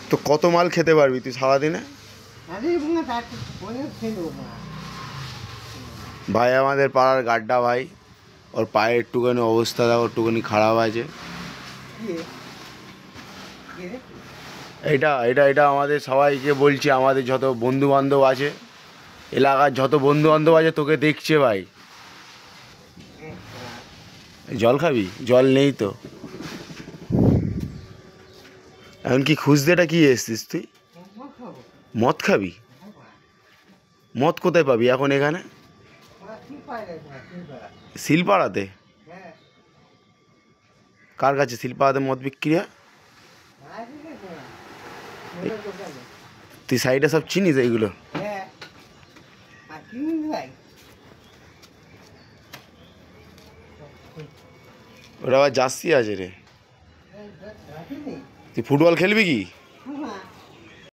তো কত মাল খেতে পারবি তুই সারাদিনে? ভাই আমাদের পাড়ার গাড্ডা ভাই, ওর পায়ের একটুখানি অবস্থা দেখো, একটুখানি খারাপ আছে। এটা এটা এটা আমাদের সবাইকে বলছি, আমাদের যত বন্ধু বান্ধব আছে, এলাকার যত বন্ধু বান্ধব আছে তোকে দেখছে ভাই। জল খাবি? জল নেই তো। এখন কি খুঁজতেটা কি এসছিস তুই? মদ খাবি? মদ কোথায় পাবি এখন এখানে? শিলপাড়াতে? কার কাছে শিলপাড়াতে মদ বিক্রি হয়? তুই সাইডে সব চিনিস এইগুলো? ওটা আবার জার্সি আছে রে। তুই ফুটবল খেলবি কি?